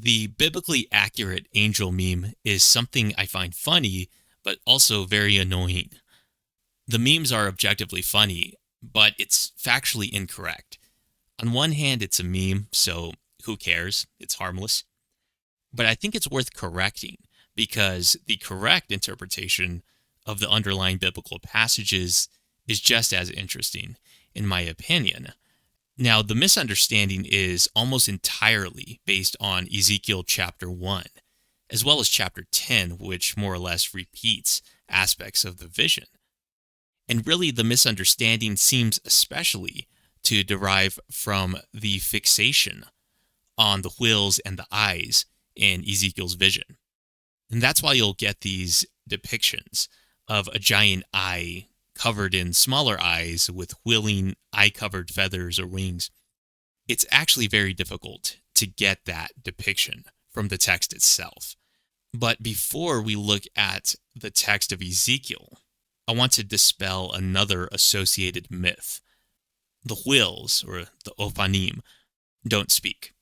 The biblically accurate angel meme is something I find funny, but also very annoying. The memes are objectively funny, but it's factually incorrect. On one hand, it's a meme, so who cares? It's harmless. But I think it's worth correcting because the correct interpretation of the underlying biblical passages is just as interesting, in my opinion. Now, the misunderstanding is almost entirely based on Ezekiel chapter 1, as well as chapter 10, which more or less repeats aspects of the vision. And really, the misunderstanding seems especially to derive from the fixation on the wheels and the eyes in Ezekiel's vision. And that's why you'll get these depictions of a giant eye covered in smaller eyes with wheeling eye-covered feathers or wings. It's actually very difficult to get that depiction from the text itself. But before we look at the text of Ezekiel, I want to dispel another associated myth. The wheels, or the ophanim, don't speak.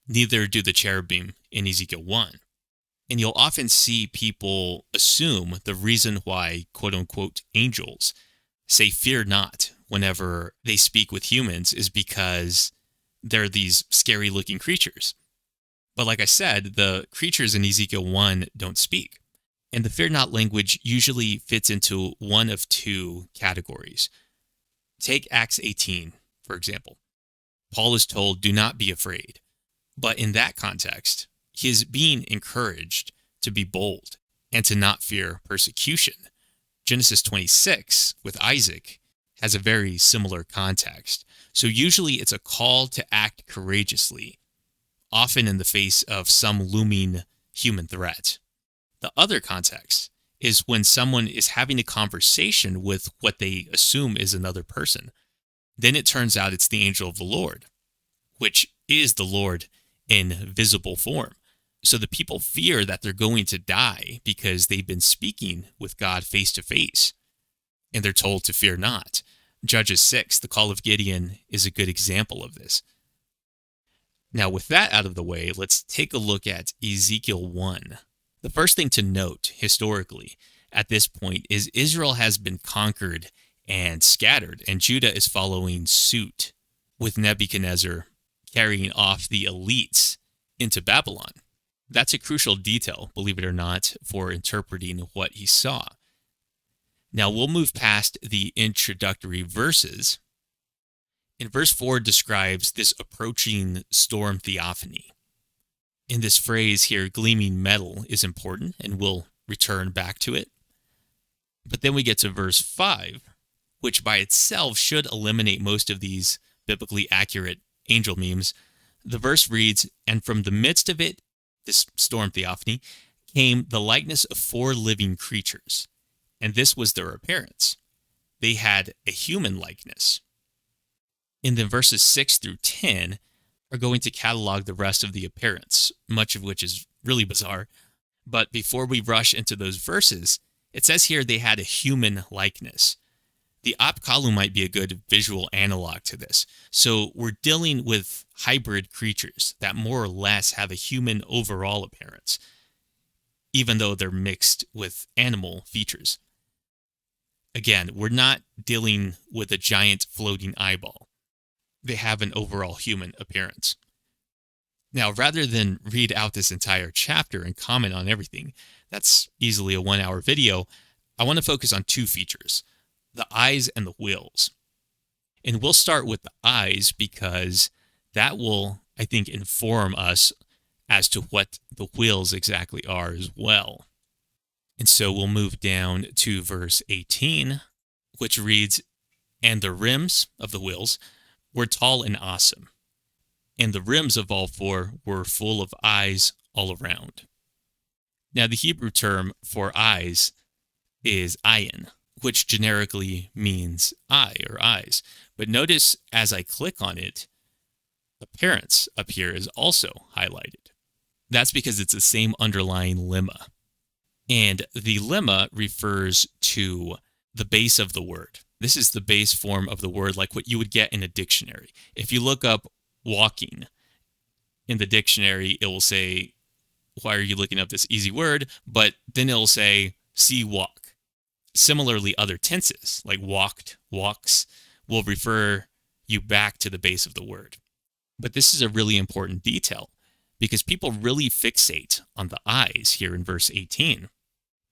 Neither do the cherubim in Ezekiel 1. And you'll often see people assume the reason why, quote-unquote, angels say fear not whenever they speak with humans is because they're these scary-looking creatures. But like I said, the creatures in Ezekiel 1 don't speak. And the fear not language usually fits into one of two categories. Take Acts 18, for example. Paul is told, do not be afraid. But in that context, he is being encouraged to be bold and to not fear persecution. Genesis 26 with Isaac has a very similar context. So usually it's a call to act courageously, often in the face of some looming human threat. The other context is when someone is having a conversation with what they assume is another person. Then it turns out it's the angel of the Lord, which is the Lord in visible form. So the people fear that they're going to die because they've been speaking with God face to face, and they're told to fear not. Judges 6, the call of Gideon, is a good example of this. Now, with that out of the way, let's take a look at Ezekiel 1. The first thing to note historically at this point is Israel has been conquered and scattered, and Judah is following suit, with Nebuchadnezzar carrying off the elites into Babylon. That's a crucial detail, believe it or not, for interpreting what he saw. Now we'll move past the introductory verses. In verse 4 describes this approaching storm theophany. In this phrase here, gleaming metal is important, and we'll return back to it. But then we get to verse 5, which by itself should eliminate most of these biblically accurate angel memes. The verse reads, and from the midst of it, this storm theophany, came the likeness of four living creatures, and this was their appearance. They had a human likeness. And then verses 6 through 10 are going to catalog the rest of the appearance, much of which is really bizarre. But before we rush into those verses, it says here they had a human likeness. The Apkallu might be a good visual analog to this. So we're dealing with hybrid creatures that more or less have a human overall appearance, even though they're mixed with animal features. Again, we're not dealing with a giant floating eyeball. They have an overall human appearance. Now, rather than read out this entire chapter and comment on everything, that's easily a 1-hour video, I want to focus on two features, the eyes and the wheels. And we'll start with the eyes because that will, I think, inform us as to what the wheels exactly are as well. And so we'll move down to verse 18, which reads, and the rims of the wheels were tall and awesome, and the rims of all four were full of eyes all around. Now, the Hebrew term for eyes is ayin, which generically means eye or eyes. But notice as I click on it, appearance up here is also highlighted. That's because it's the same underlying lemma. And the lemma refers to the base of the word. This is the base form of the word, like what you would get in a dictionary. If you look up walking, In the dictionary, it will say, why are you looking up this easy word? But then it'll say, see walk. Similarly, other tenses, like walked, walks, will refer you back to the base of the word. But this is a really important detail because people really fixate on the eyes here in verse 18.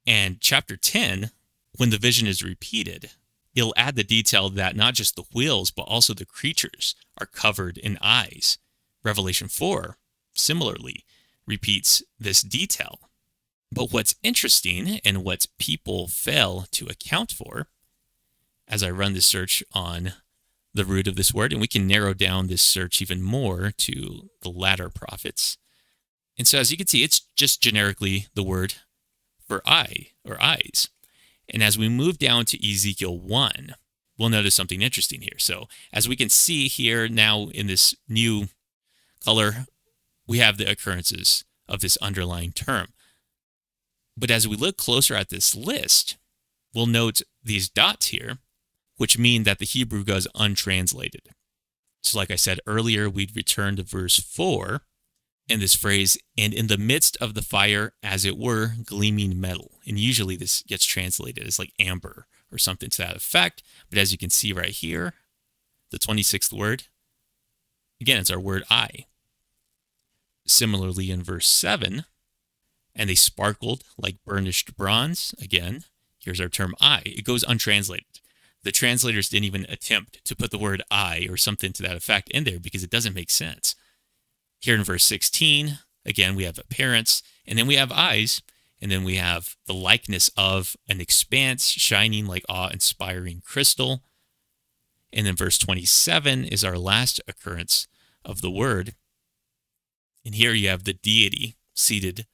And chapter 10, when the vision is repeated, it'll add the detail that not just the wheels, but also the creatures are covered in eyes. Revelation 4, similarly, repeats this detail. But what's interesting and what people fail to account for, as I run this search on the root of this word, and we can narrow down this search even more to the latter prophets. And so as you can see, it's just generically the word for eye or eyes. And as we move down to Ezekiel 1, we'll notice something interesting here. So as we can see here now in this new color, we have the occurrences of this underlying term. But as we look closer at this list, we'll note these dots here, which mean that the Hebrew goes untranslated. So like I said earlier, we'd return to verse 4 and this phrase, and in the midst of the fire, as it were, gleaming metal. And usually this gets translated as like amber or something to that effect. But as you can see right here, the 26th word, again, it's our word eye. Similarly in verse 7, and they sparkled like burnished bronze. Again, here's our term eye. It goes untranslated. The translators didn't even attempt to put the word eye or something to that effect in there because it doesn't make sense. Here in verse 16, again, we have appearance, and then we have eyes, and then we have the likeness of an expanse shining like awe-inspiring crystal. And then verse 27 is our last occurrence of the word. And here you have the deity seated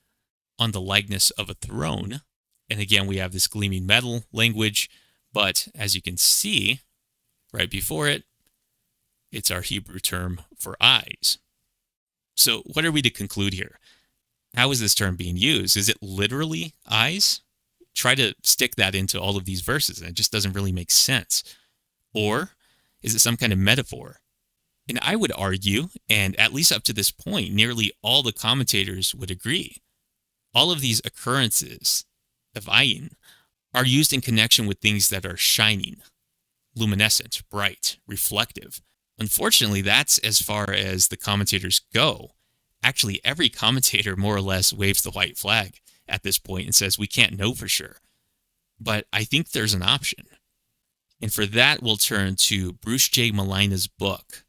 on the likeness of a throne. And again, we have this gleaming metal language, but as you can see right before it, it's our Hebrew term for eyes. So what are we to conclude here? How is this term being used? Is it literally eyes? Try to stick that into all of these verses, and it just doesn't really make sense. Or is it some kind of metaphor? And I would argue, and at least up to this point, nearly all the commentators would agree, all of these occurrences of eyeing are used in connection with things that are shining, luminescent, bright, reflective. Unfortunately, that's as far as the commentators go. Actually, every commentator more or less waves the white flag at this point and says we can't know for sure. But I think there's an option. And for that, we'll turn to Bruce J. Malina's book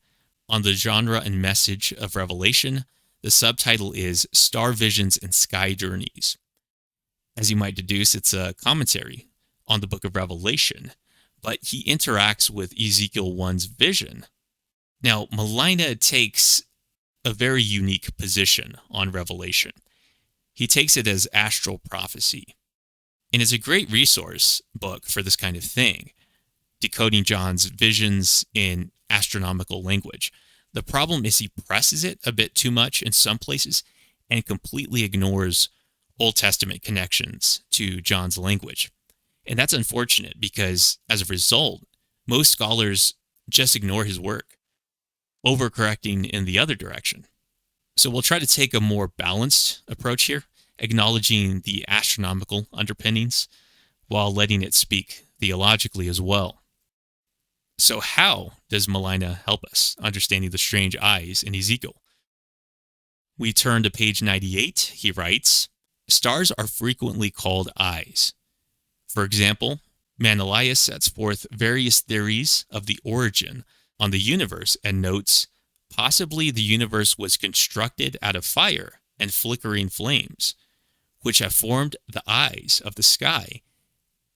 on the genre and message of Revelation. The subtitle is Star Visions and Sky Journeys. As you might deduce, it's a commentary on the book of Revelation, but he interacts with Ezekiel 1's vision. Now, Malina takes a very unique position on Revelation. He takes it as astral prophecy, and it's a great resource book for this kind of thing, decoding John's visions in astronomical language. The problem is he presses it a bit too much in some places and completely ignores Old Testament connections to John's language. And that's unfortunate because, as a result, most scholars just ignore his work, overcorrecting in the other direction. So we'll try to take a more balanced approach here, acknowledging the astronomical underpinnings while letting it speak theologically as well. So how does Malina help us understanding the strange eyes in Ezekiel? We turn to page 98. He writes, stars are frequently called eyes. For example, Manilius sets forth various theories of the origin on the universe and notes, possibly the universe was constructed out of fire and flickering flames, which have formed the eyes of the sky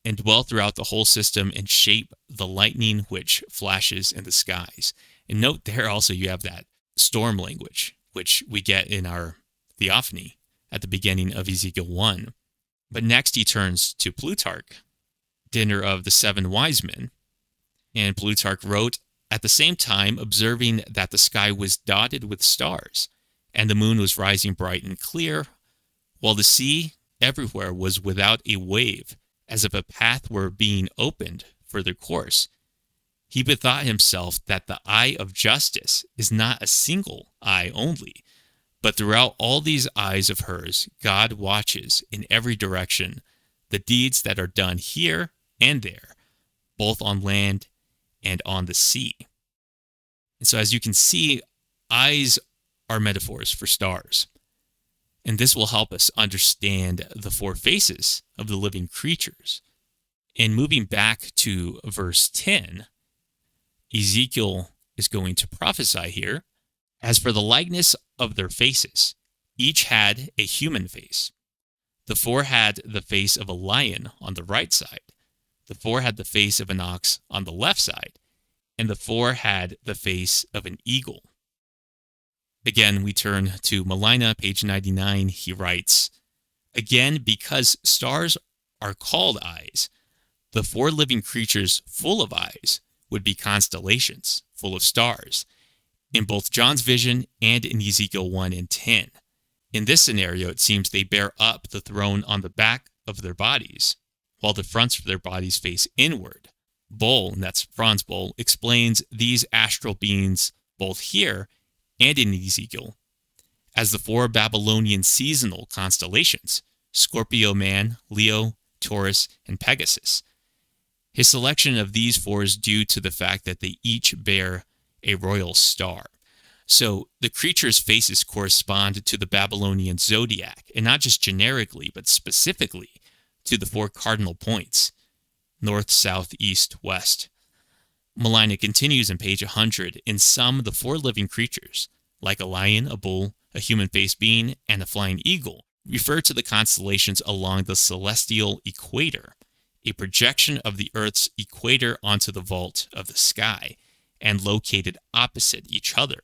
and dwell throughout the whole system and shape the lightning which flashes in the skies. And note there also you have that storm language, which we get in our theophany at the beginning of Ezekiel 1. But next he turns to Plutarch, dinner of the 7 wise men. And Plutarch wrote, at the same time, observing that the sky was dotted with stars, and the moon was rising bright and clear, while the sea everywhere was without a wave, as if a path were being opened for their course. He bethought himself that the eye of justice is not a single eye only, But throughout all these eyes of hers, God watches in every direction the deeds that are done here and there, both on land and on the sea. And so, as you can see, eyes are metaphors for stars. And this will help us understand the four faces of the living creatures. And moving back to verse 10, Ezekiel is going to prophesy here. As for the likeness of their faces, each had a human face. The four had the face of a lion on the right side. The four had the face of an ox on the left side. And the four had the face of an eagle. Again, we turn to Melina, page 99. He writes, again, because stars are called eyes, the four living creatures full of eyes would be constellations full of stars, in both John's vision and in Ezekiel 1 and 10. In this scenario, it seems they bear up the throne on the back of their bodies, while the fronts of their bodies face inward. Bull, and that's Franz Bull, explains these astral beings both here and in Ezekiel as the four Babylonian seasonal constellations: Scorpio Man, Leo, Taurus, and Pegasus. His selection of these four is due to the fact that they each bear a royal star. So the creatures' faces correspond to the Babylonian zodiac, and not just generically, but specifically to the four cardinal points: north, south, east, west. Melina continues in page 100. In sum, the four living creatures, like a lion, a bull, a human-faced being, and a flying eagle, refer to the constellations along the celestial equator, a projection of the Earth's equator onto the vault of the sky, and located opposite each other.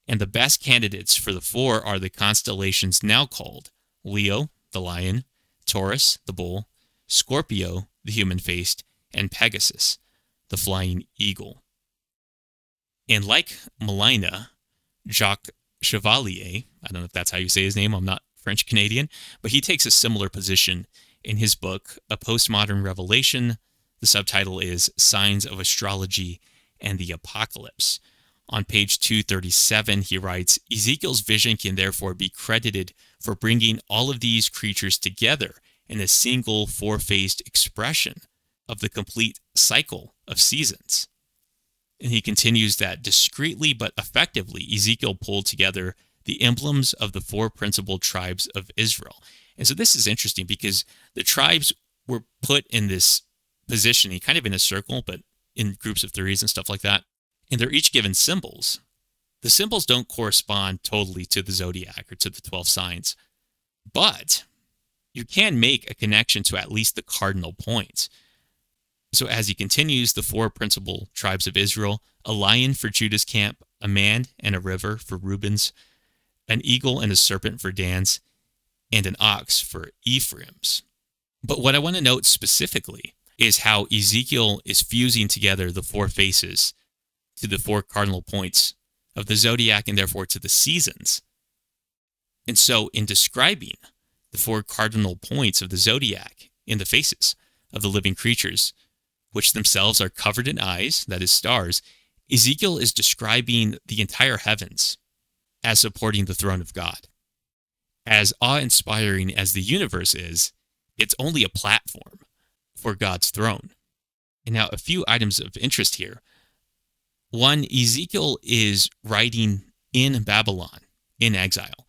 And the best candidates for the four are the constellations now called Leo, the lion, Taurus, the bull, Scorpio, the human-faced, and Pegasus, the flying eagle. And like Melina, Jacques Chevalier, I don't know if that's how you say his name, I'm not French-Canadian, but he takes a similar position in his book, A Postmodern Revelation. The subtitle is Signs of Astrology and the Apocalypse. On page 237, he writes, Ezekiel's vision can therefore be credited for bringing all of these creatures together in a single four-faced expression of the complete cycle of seasons. And he continues that discreetly but effectively, Ezekiel pulled together the emblems of the four principal tribes of Israel. And so this is interesting because the tribes were put in this positioning, kind of in a circle, but in groups of threes and stuff like that. And they're each given symbols. The symbols don't correspond totally to the zodiac or to the 12 signs, but you can make a connection to at least the cardinal points. So as he continues, the four principal tribes of Israel: a lion for Judah's camp, a man and a river for Reuben's, an eagle and a serpent for Dan's, and an ox for Ephraim's. But what I want to note specifically is how Ezekiel is fusing together the four faces to the four cardinal points of the zodiac and therefore to the seasons. And so in describing the four cardinal points of the zodiac in the faces of the living creatures, which themselves are covered in eyes, that is stars, Ezekiel is describing the entire heavens as supporting the throne of God. As awe-inspiring as the universe is, it's only a platform for God's throne. And now a few items of interest here. One, Ezekiel is writing in Babylon, in exile,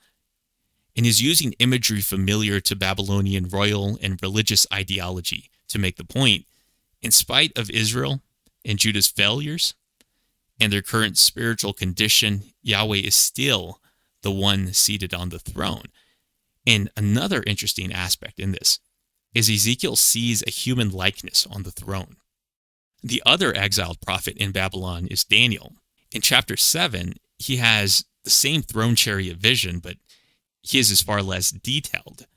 and is using imagery familiar to Babylonian royal and religious ideology to make the point: in spite of Israel and Judah's failures and their current spiritual condition, Yahweh is still the one seated on the throne. And another interesting aspect in this is Ezekiel sees a human likeness on the throne. The other exiled prophet in Babylon is Daniel. In chapter 7, he has the same throne chariot vision, but his is far less detailed.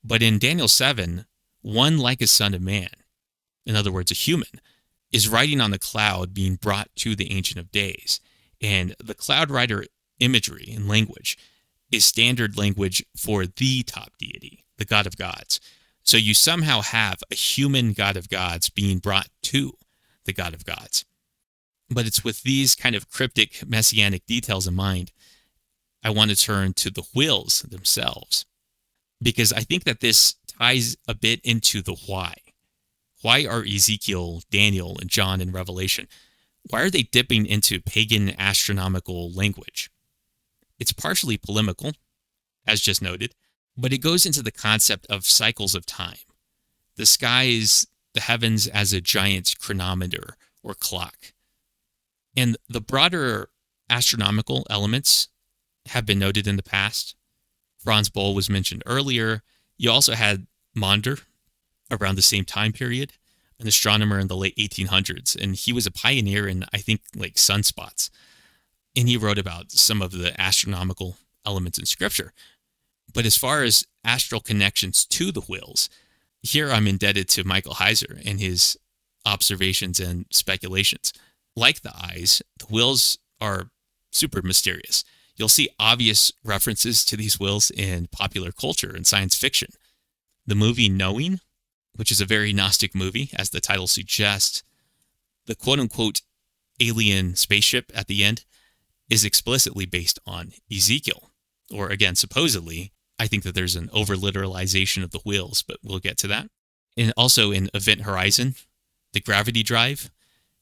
But in Daniel 7, one like a son of man, in other words, a human, is riding on the cloud being brought to the Ancient of Days. And the cloud rider imagery and language is standard language for the top deity, the God of gods. So you somehow have a human God of gods being brought to the God of gods. But it's with these kind of cryptic messianic details in mind I want to turn to the whales themselves, because I think that this ties a bit into the why. Why are Ezekiel, Daniel, and John in Revelation, why are they dipping into pagan astronomical language? It's partially polemical, as just noted, but it goes into the concept of cycles of time. The skies, the heavens as a giant chronometer or clock. And the broader astronomical elements have been noted in the past. Franz Boll was mentioned earlier. You also had Maunder around the same time period, an astronomer in the late 1800s, and he was a pioneer in, I think, like sunspots. And he wrote about some of the astronomical elements in scripture. But as far as astral connections to the whales, here I'm indebted to Michael Heiser and his observations and speculations. Like the eyes, the whales are super mysterious. You'll see obvious references to these whales in popular culture and science fiction. The movie Knowing, which is a very Gnostic movie, as the title suggests, the quote-unquote alien spaceship at the end is explicitly based on Ezekiel. Or again, supposedly, I think that there's an over-literalization of the whales, but we'll get to that. And also in Event Horizon, the gravity drive,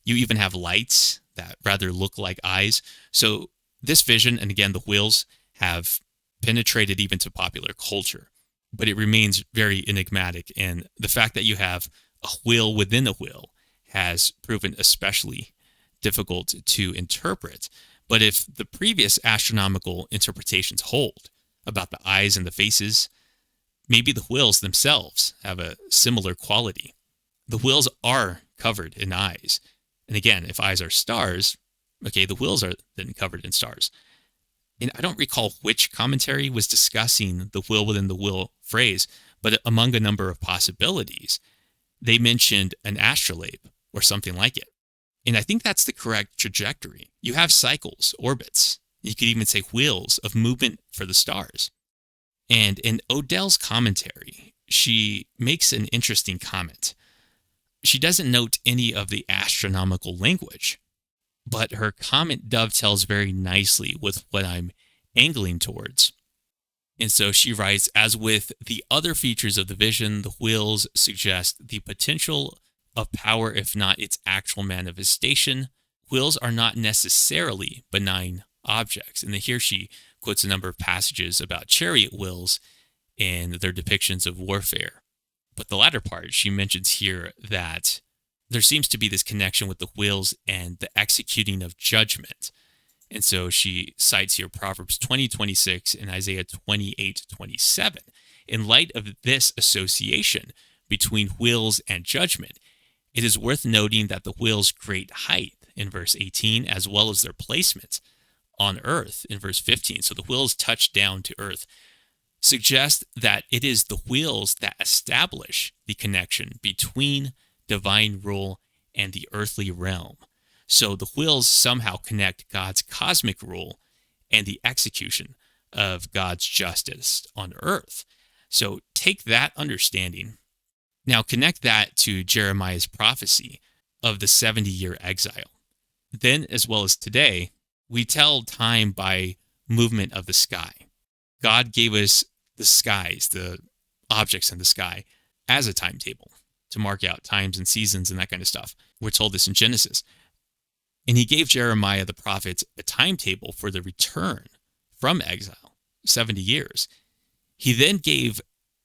you even have lights that rather look like eyes. So this vision, and again, the whales have penetrated even to popular culture, but it remains very enigmatic. And the fact that you have a whale within a whale has proven especially difficult to interpret. But if the previous astronomical interpretations hold about the eyes and the faces, maybe the whales themselves have a similar quality. The whales are covered in eyes. And again, if eyes are stars, okay, the whales are then covered in stars. And I don't recall which commentary was discussing the whale within the whale phrase, but among a number of possibilities, they mentioned an astrolabe or something like it. And I think that's the correct trajectory. You have cycles, orbits. You could even say wheels of movement for the stars. And in Odell's commentary, she makes an interesting comment. She doesn't note any of the astronomical language, but her comment dovetails very nicely with what I'm angling towards. And so she writes, as with the other features of the vision, the wheels suggest the potential of power, if not its actual manifestation. Wheels are not necessarily benign objects. And here she quotes a number of passages about chariot wheels and their depictions of warfare. But the latter part, she mentions here that there seems to be this connection with the wheels and the executing of judgment. And so she cites here Proverbs 20:26 and Isaiah 28:27. In light of this association between wheels and judgment, it is worth noting that the wheels' great height in verse 18, as well as their placement on earth in verse 15, so the wheels touch down to earth, suggest that it is the wheels that establish the connection between divine rule and the earthly realm. So the wheels somehow connect God's cosmic rule and the execution of God's justice on earth. So take that understanding. Now connect that to Jeremiah's prophecy of the 70-year exile. Then, as well as today, we tell time by movement of the sky. God gave us the skies, the objects in the sky, as a timetable to mark out times and seasons and that kind of stuff. We're told this in Genesis. And he gave Jeremiah the prophet a timetable for the return from exile, 70 years. He then gave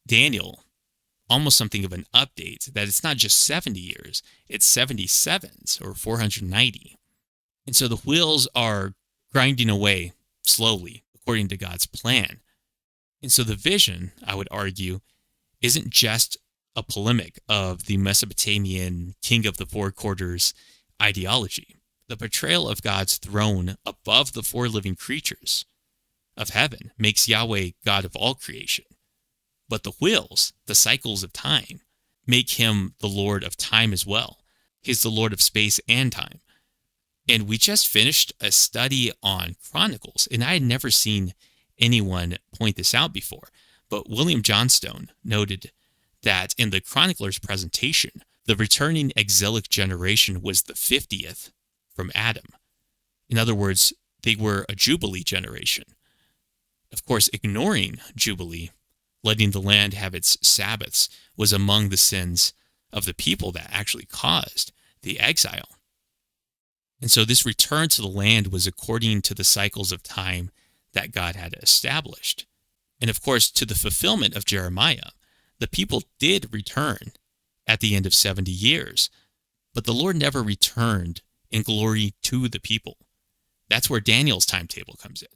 Daniel almost something of an update, that it's not just 70 years, it's 77s or 490. And so the wheels are grinding away slowly according to God's plan. And so the vision, I would argue, isn't just a polemic of the Mesopotamian king of the four quarters ideology. The portrayal of God's throne above the four living creatures of heaven makes Yahweh God of all creation. But the wheels, the cycles of time, make him the Lord of time as well. He's the Lord of space and time. And we just finished a study on Chronicles, and I had never seen anyone point this out before. But William Johnstone noted that in the Chronicler's presentation, the returning exilic generation was the 50th from Adam. In other words, they were a Jubilee generation. Of course, ignoring Jubilee, letting the land have its Sabbaths, was among the sins of the people that actually caused the exile. And so this return to the land was according to the cycles of time that God had established. And of course, to the fulfillment of Jeremiah, the people did return at the end of 70 years, but the Lord never returned in glory to the people. That's where Daniel's timetable comes in.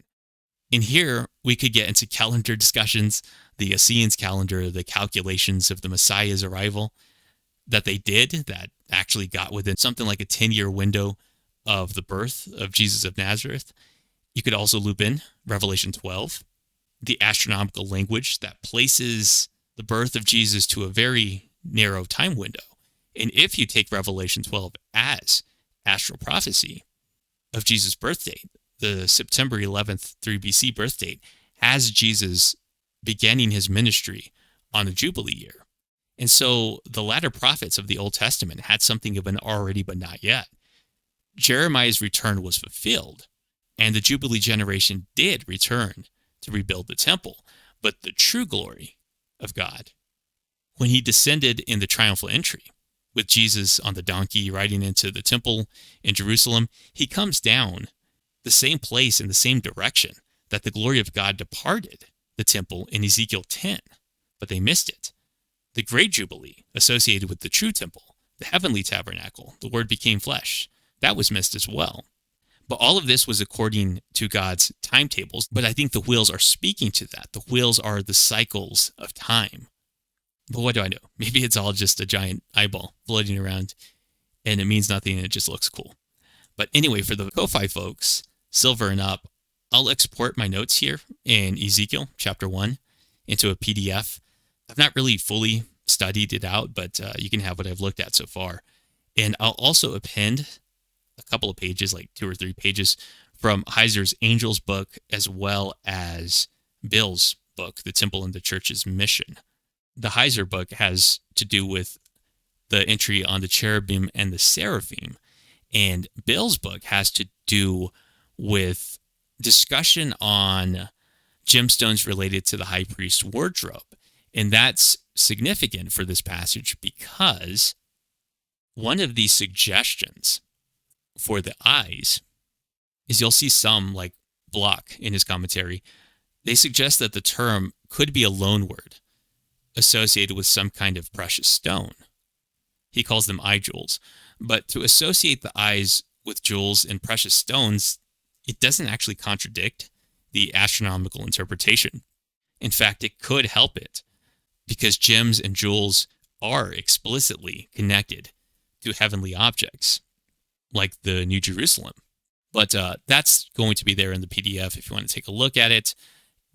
In here, we could get into calendar discussions, the Essenes calendar, the calculations of the Messiah's arrival that they did that actually got within something like a 10-year window of the birth of Jesus of Nazareth. You could also loop in Revelation 12, the astronomical language that places the birth of Jesus to a very narrow time window. And if you take Revelation 12 as astral prophecy of Jesus' birth date, the September 11th 3 BC birth date, has Jesus beginning his ministry on the Jubilee year. And so the latter prophets of the Old Testament had something of an already but not yet. Jeremiah's return was fulfilled, and the Jubilee generation did return to rebuild the temple. But the true glory of God, when he descended in the triumphal entry, with Jesus on the donkey riding into the temple in Jerusalem, he comes down the same place in the same direction that the glory of God departed the temple in Ezekiel 10, but they missed it. The great Jubilee associated with the true temple, the heavenly tabernacle, the Word became flesh, that was missed as well. But all of this was according to God's timetables, but I think the wheels are speaking to that. The wheels are the cycles of time. But what do I know? Maybe it's all just a giant eyeball floating around and it means nothing and it just looks cool. But anyway, for the Ko-Fi folks, silver and up, I'll export my notes here in Ezekiel chapter 1 into a PDF. I've not really fully studied it out, but you can have what I've looked at so far. And I'll also append a couple of pages, like 2 or 3 pages, from Heiser's Angels book, as well as Bill's book, The Temple and the Church's Mission. The Heiser book has to do with the entry on the cherubim and the seraphim, and Bill's book has to do with discussion on gemstones related to the high priest's wardrobe. And that's significant for this passage because one of these suggestions for the eyes is, you'll see some, like Block in his commentary, they suggest that the term could be a loan word associated with some kind of precious stone. He calls them eye jewels. But to associate the eyes with jewels and precious stones, it doesn't actually contradict the astronomical interpretation. In fact, it could help it, because gems and jewels are explicitly connected to heavenly objects, like the New Jerusalem. But that's going to be there in the PDF if you want to take a look at it.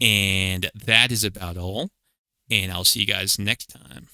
And that is about all. And I'll see you guys next time.